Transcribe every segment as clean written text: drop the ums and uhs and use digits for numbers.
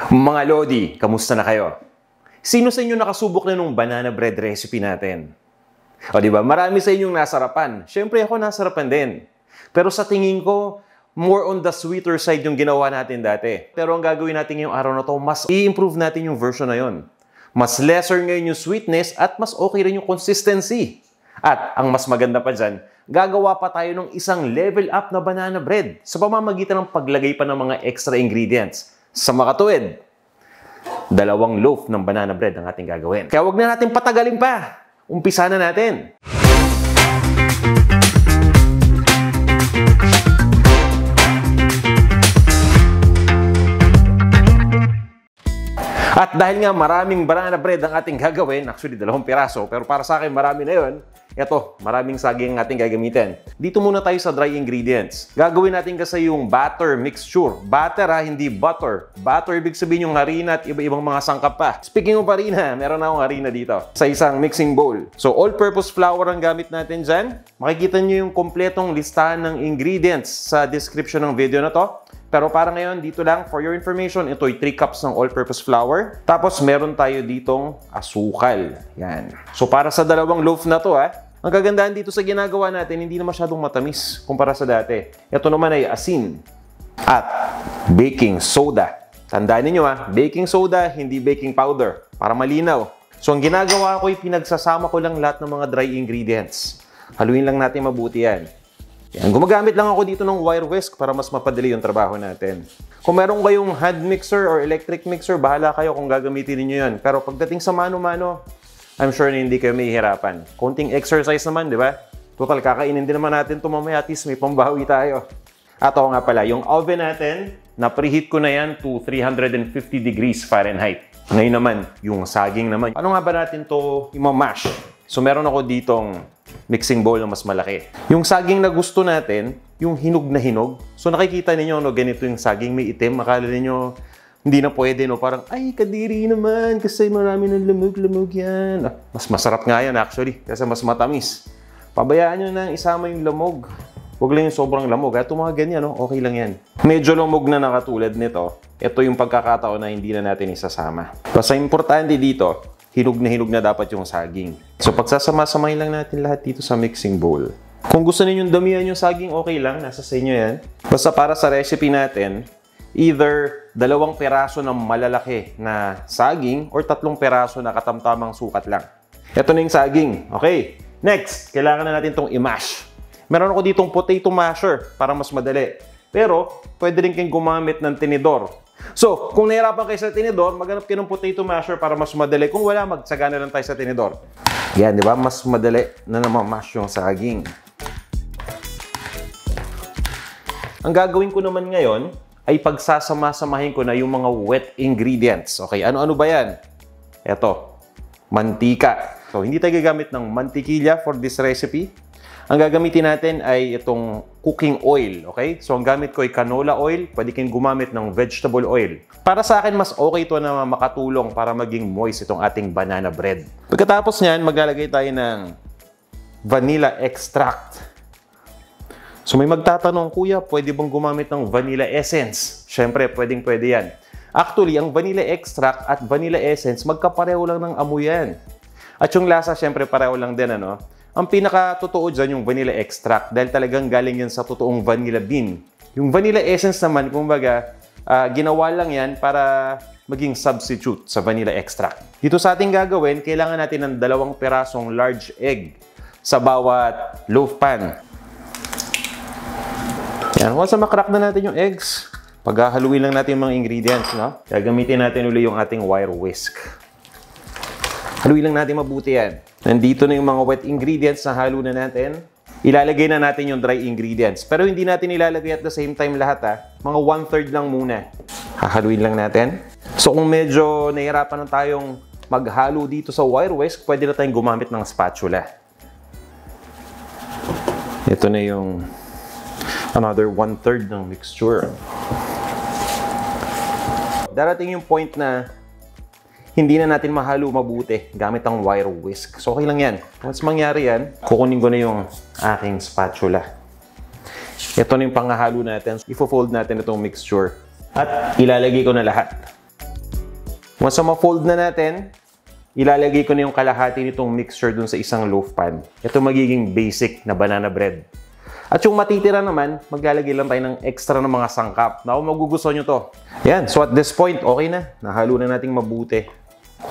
Mga Lodi, kamusta na kayo? Sino sa inyo nakasubok na nung banana bread recipe natin? O diba, marami sa inyong nasarapan. Siyempre ako nasarapan din. Pero sa tingin ko, more on the sweeter side yung ginawa natin dati. Pero ang gagawin natin ngayong araw na to, mas i-improve natin yung version na yon. Mas lesser ngayon yung sweetness at mas okay rin yung consistency. At ang mas maganda pa dyan, gagawa pa tayo ng isang level up na banana bread sa pamamagitan ng paglagay pa ng mga extra ingredients. Sa makatuwid, 2 loaf ng banana bread ang ating gagawin. Kaya wag na natin patagalin pa. Umpisa na natin. At dahil nga maraming banana bread ang ating gagawin, actually 2 piraso, pero para sa akin marami na yun, eto, maraming saging ang ating gagamitin. Dito muna tayo sa dry ingredients. Gagawin natin kasi yung batter mixture. Batter ha, hindi butter. Batter ibig sabihin yung harina at iba-ibang mga sangkap pa. Speaking of harina, meron na akong harina dito sa isang mixing bowl. So all-purpose flour ang gamit natin dyan. Makikita nyo yung kompletong listahan ng ingredients sa description ng video na to. Pero para ngayon, dito lang, for your information, ito ay 3 cups ng all-purpose flour. Tapos, meron tayo ditong asukal. Yan. So, para sa 2 loaf na to, ang kagandahan dito sa ginagawa natin, hindi na masyadong matamis kumpara sa dati. Ito naman ay asin at baking soda. Tandaan niyo baking soda, hindi baking powder. Para malinaw. So, ang ginagawa ko ay pinagsasama ko lang lahat ng mga dry ingredients. Haluin lang natin mabuti yan. Yan. Gumagamit lang ako dito ng wire whisk para mas mapadali yung trabaho natin. Kung meron kayong hand mixer or electric mixer, bahala kayo kung gagamitin niyo yan. Pero pagdating sa mano-mano, I'm sure na hindi kayo mahihirapan. Konting exercise naman, di ba? Total, kakainin din naman natin ito mamaya, at least may pambawi tayo. At ako nga pala, yung oven natin, na-preheat ko na yan to 350 degrees Fahrenheit. Ngayon naman, yung saging naman. Paano nga ba natin ito i-mash? So meron ako ditong mixing bowl na mas malaki. Yung saging na gusto natin, yung hinog na hinog. So nakikita ninyo, ganito yung saging, may itim. Akala ninyo, hindi na pwede, Parang, ay, kadiri naman, kasi marami ng lamog-lamog yan. Mas masarap nga yan, actually, kasi mas matamis. Pabayaan nyo na isama yung lamog. Huwag lang yung sobrang lamog. Ito mga ganyan, okay lang yan. Medyo lamog na nakatulad nito. Ito yung pagkakataon na hindi na natin isasama. Basta importante dito, hinog na dapat yung saging. So, pagsasama-samahin lang natin lahat dito sa mixing bowl. Kung gusto ninyong damihan yung saging, okay lang. Nasa sa inyo yan. Basta para sa recipe natin, either 2 piraso ng malalaki na saging or 3 piraso na katamtamang sukat lang. Ito na yung saging. Okay. Next, kailangan na natin itong i-mash. Meron ako ditong potato masher para mas madali. Pero, pwede rin kayong gumamit ng tinidor. So, kung nahirapan kayo sa tinidor, maghanap kayo ng potato masher para mas madali. Kung wala, magtsaga na lang tayo sa tinidor. Yan, di ba? Mas madali na mash yung saging. Ang gagawin ko naman ngayon ay pagsasama-samahin ko na yung mga wet ingredients. Okay, ano-ano ba yan? Eto, mantika. So, hindi tayo gagamit ng mantikilya for this recipe. Ang gagamitin natin ay itong cooking oil, okay? So, ang gamit ko ay canola oil. Pwede kayong gumamit ng vegetable oil. Para sa akin, mas okay ito na makatulong para maging moist itong ating banana bread. Pagkatapos niyan, maglalagay tayo ng vanilla extract. So, may magtatanong, Kuya, pwede bang gumamit ng vanilla essence? Siyempre, pwedeng-pwede yan. Actually, ang vanilla extract at vanilla essence, magkapareho lang ng amoy yan. At yung lasa, siyempre, pareho lang din, Ang pinaka-totoo dyan yung vanilla extract dahil talagang galing yan sa totoong vanilla bean. Yung vanilla essence naman, kumbaga, ginawa lang yan para maging substitute sa vanilla extract. Dito sa ating gagawin, kailangan natin ng 2 pirasong large egg sa bawat loaf pan. Yan, once na makrack na natin yung eggs, paghahaluin lang natin yung mga ingredients, Gagamitin natin uli yung ating wire whisk. Haluin lang natin mabuti yan. Nandito na yung mga wet ingredients na halo na natin. Ilalagay na natin yung dry ingredients. Pero hindi natin ilalagay at the same time lahat, Mga 1/3 lang muna. Hahaluin lang natin. So kung medyo nahihirapan na tayong maghalo dito sa wire whisk, pwede na tayong gumamit ng spatula. Ito na yung another 1/3 ng mixture. Darating yung point na hindi na natin mahalo mabuti gamit ang wire whisk. So, okay lang yan. Once mangyari yan, kukunin ko na yung aking spatula. Ito na yung panghahalo natin. Ifo-fold natin itong mixture. At ilalagay ko na lahat. Once ma-fold na natin, ilalagay ko na yung kalahati nitong mixture dun sa isang loaf pan. Ito magiging basic na banana bread. At yung matitira naman, maglalagay lang tayo ng extra ng mga sangkap. Naku, magugustuhan nyo to. Yan, so at this point, okay na. Nahalo na nating mabuti.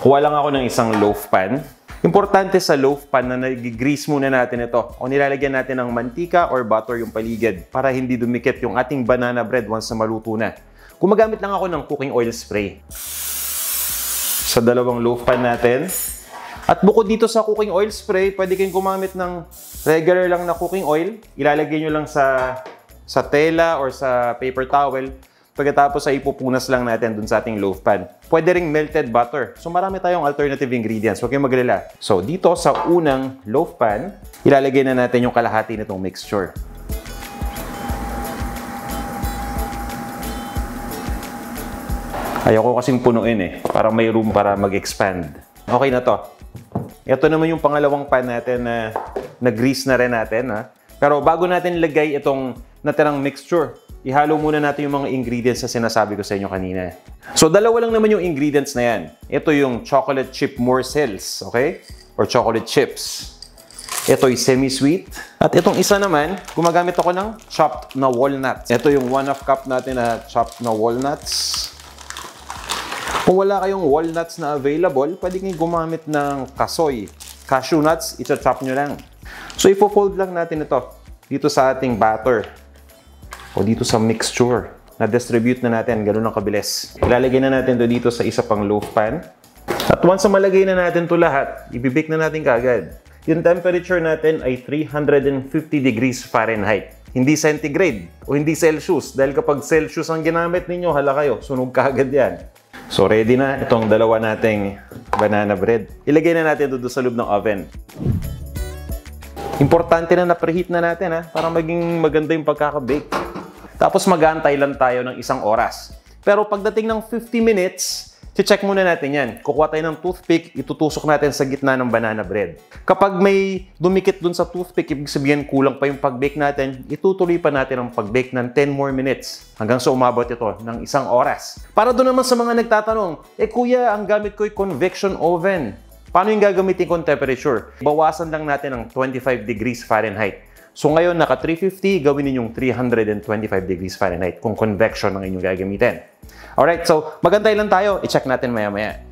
Kuha lang ako ng isang loaf pan. Importante sa loaf pan na nag-grease muna natin ito. O nilalagyan natin ng mantika or butter yung paligid para hindi dumikit yung ating banana bread once na maluto na. Gumagamit lang ako ng cooking oil spray sa dalawang loaf pan natin. At bukod dito sa cooking oil spray, pwede kayong gumamit ng regular lang na cooking oil. Ilalagay nyo lang sa tela or sa paper towel. Pagkatapos ay ipupunas lang natin dun sa ating loaf pan. Pwede ring melted butter. So marami tayong alternative ingredients. Huwag kayong maglala. So dito sa unang loaf pan, ilalagay na natin yung kalahati nitong mixture. Ayoko kasing punuin para may room para mag-expand. Okay na to. Ito naman yung pangalawang pan natin na nag-grease na rin natin. Pero bago natin lagay itong natirang mixture, ihalo muna natin yung mga ingredients na sinasabi ko sa inyo kanina. So dalawa lang naman yung ingredients na yan. Ito yung chocolate chip morsels, okay? Or chocolate chips. Ito yung semi-sweet. At itong isa naman, gumagamit ako ng chopped na walnuts. Ito yung 1/2 cup natin na chopped na walnuts. Kung wala kayong walnuts na available, pwede kayong gumamit ng kasoy. Cashew nuts, i-chop nyo lang. So, ipo-fold lang natin ito dito sa ating batter o dito sa mixture. Na-distribute na natin, ganun ang kabilis. Ilalagay na natin ito dito sa isa pang loaf pan. At once na malagay na natin ito lahat, ibibake na natin kaagad. Yung temperature natin ay 350 degrees Fahrenheit. Hindi centigrade o hindi Celsius. Dahil kapag Celsius ang ginamit ninyo, hala kayo, sunog kaagad yan. So, ready na itong dalawa nating banana bread. Ilagay na natin ito sa loob ng oven. Importante na na-preheat na natin para maging maganda yung pagkaka-bake. Tapos mag-aantay lang tayo ng 1 oras. Pero pagdating ng 50 minutes, check muna natin yan. Kukuha tayo ng toothpick, itutusok natin sa gitna ng banana bread. Kapag may dumikit dun sa toothpick, ibig sabihin kulang pa yung pag-bake natin, itutuloy pa natin ang pag-bake ng 10 more minutes hanggang sa umabot ito ng 1 oras. Para doon naman sa mga nagtatanong, kuya, ang gamit ko ay convection oven. Paano yung gagamitin kong temperature? Bawasan lang natin ng 25 degrees Fahrenheit. So ngayon, naka 350, gawin ninyong 325 degrees Fahrenheit kung convection ang inyong gagamitin. Alright, so magantay lang tayo. I-check natin maya-maya.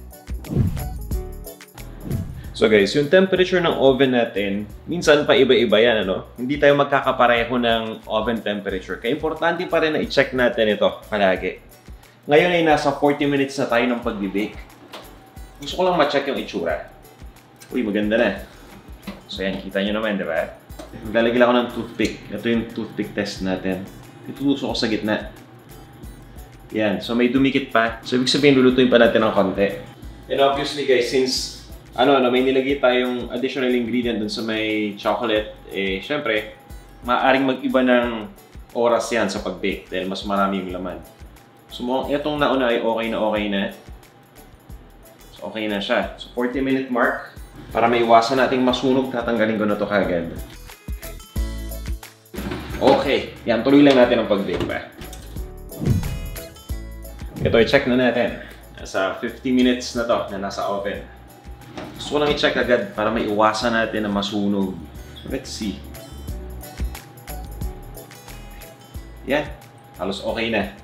So guys, yung temperature ng oven natin, minsan pa iba-iba yan, Hindi tayo magkakapareho ng oven temperature. Kaya importante pa rin na i-check natin ito palagi. Ngayon ay nasa 40 minutes na tayo ng pag-bake. Gusto ko lang ma-check yung itsura. Uy, maganda na. So yan, kita nyo naman, di ba? Maglalagay lang ako ng toothpick. Ito yung toothpick test natin. Itutusok ko sa gitna. Yan. So may dumikit pa. So ibig sabihin, lulutuin pa natin ng konti. And obviously guys, since may nilagay tayong additional ingredient dun sa may chocolate, syempre, maaaring mag-iba ng oras yan sa pag-bake dahil mas marami yung laman. So itong nauna ay okay na. So okay na siya. So 40-minute mark. Para maiwasan nating masunog, tatanggalin ko na to kagad. Okay. Yan, tuloy lang natin ang pag-bake pa. Ito, i-check na natin. Nasa 50 minutes na to na nasa oven. Gusto ko lang i-check agad para maiwasan natin na masunog. So, let's see. Yan. Halos okay na.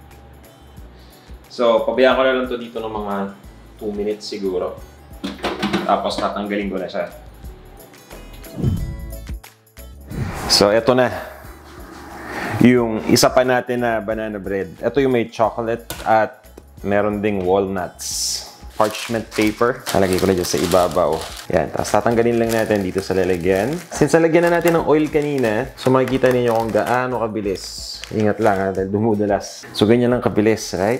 So, pabayaan ko na lang to dito ng mga 2 minutes siguro. Tapos, tatanggalin ko na siya. So, eto na. Yung isa pa natin na banana bread. Ito yung may chocolate at meron ding walnuts. Parchment paper. Nalagay ko na dyan sa ibabaw. Yan. Tapos tatanggalin lang natin dito sa lalagyan. Since nalagyan na natin ng oil kanina, so makikita ninyo kung gaano kabilis. Ingat lang dahil dumudulas. So ganyan lang kabilis, right?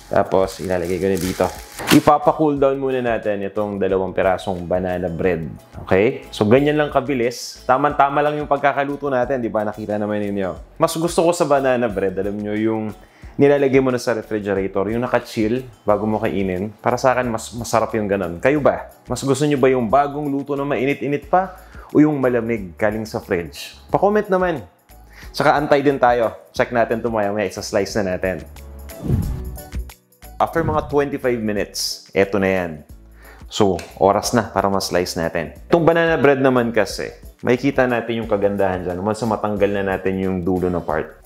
Tapos ilalagay ko na dito. Ipapa-cool down muna natin itong 2 pirasong banana bread. Okay? So ganyan lang kabilis. Tama-tama lang yung pagkakaluto natin. Di ba? Nakita naman ninyo. Mas gusto ko sa banana bread, alam nyo, yung nilalagay mo na sa refrigerator, yung naka-chill bago mo kainin. Para sa akin, mas masarap yung ganun. Kayo ba? Mas gusto nyo ba yung bagong luto na mainit-init pa? O yung malamig galing sa fridge? Pa-comment naman. Tsaka antay din tayo. Check natin ito maya-maya. Isa-slice na natin. After mga 25 minutes, eto na yan. So, oras na para ma-slice natin. Itong banana bread naman kasi, makikita natin yung kagandahan dyan. Once na matanggal na natin yung dulo na part.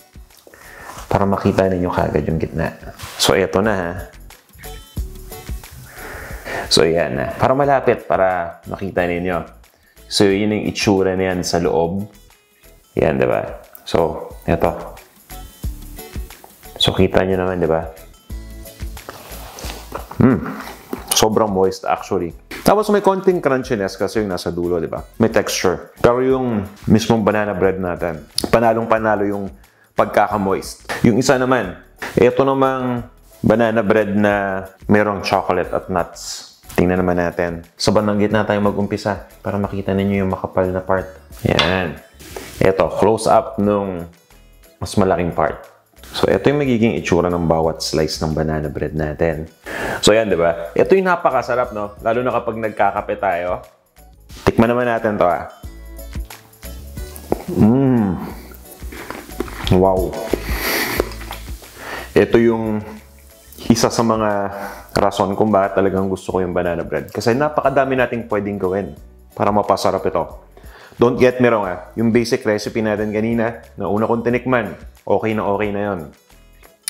Para makita ninyo kagad yung gitna. So, eto na ha. So, yan na. Para malapit, para makita ninyo. So, yun yung itsura na yan sa loob. Yan, diba? So, eto. So, kita nyo naman, diba? Sobrang moist actually. Tapos may konting crunchiness kasi yung nasa dulo, di ba? May texture. Pero yung mismong banana bread natin, panalong-panalo yung pagkaka-moist. Yung isa naman, ito namang banana bread na merong chocolate at nuts. Tingnan naman natin. Sa bandang gitna tayo mag-umpisa para makita ninyo yung makapal na part. Yan. Ito, close up nung mas malaking part. So, ito yung magiging itsura ng bawat slice ng banana bread natin. So, yan, di ba? Ito yung napakasarap, no? Lalo na kapag nagkakape tayo. Tikman naman natin to, ah. Wow. Ito yung isa sa mga rason kung bakit talagang gusto ko yung banana bread. Kasi napakadami nating pwedeng gawin para mapasarap ito. Don't get me wrong, ah. Yung basic recipe natin kanina, na una kong tinikman, okay na yon.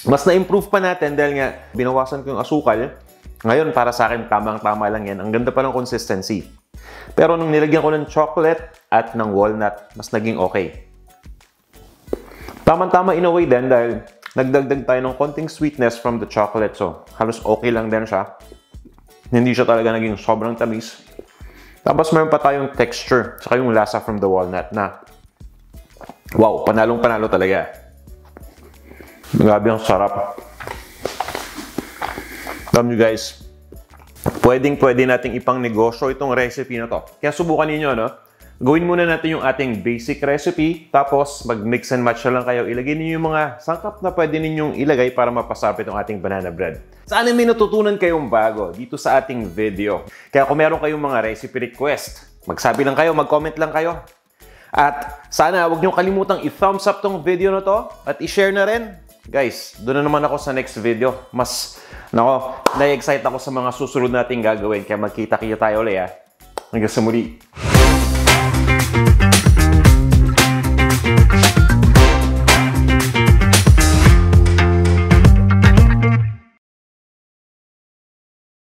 Mas na-improve pa natin dahil nga binawasan ko yung asukal. Ngayon, para sa akin, tamang-tama lang yan. Ang ganda pa ng consistency. Pero nung nilagyan ko ng chocolate at ng walnut, mas naging okay. Tamang-tama in a way din dahil nagdagdag tayo ng konting sweetness from the chocolate. So, halos okay lang din siya. Hindi siya talaga naging sobrang tamis. Tapos meron pa tayong texture, saka yung lasa from the walnut na wow, panalong-panalo talaga. Grabe ang sarap. Alam nyo guys, pwede nating ipang negosyo itong recipe na to. Kaya subukan ninyo, no? Gawin muna natin yung ating basic recipe, tapos mag-mix and match na lang kayo. Ilagay ninyo yung mga sangkap na pwede ninyong ilagay para mapasarap itong ating banana bread. Sana may natutunan kayong bago dito sa ating video. Kaya kung meron kayong mga recipe request, magsabi lang kayo, mag-comment lang kayo. At sana huwag nyo kalimutang i-thumbs up tong video na to at i-share na rin. Guys, doon na naman ako sa next video. Na-excite ako sa mga susunod nating gagawin. Kaya magkita-kita tayo ulit, ha. Hanggang sa muli.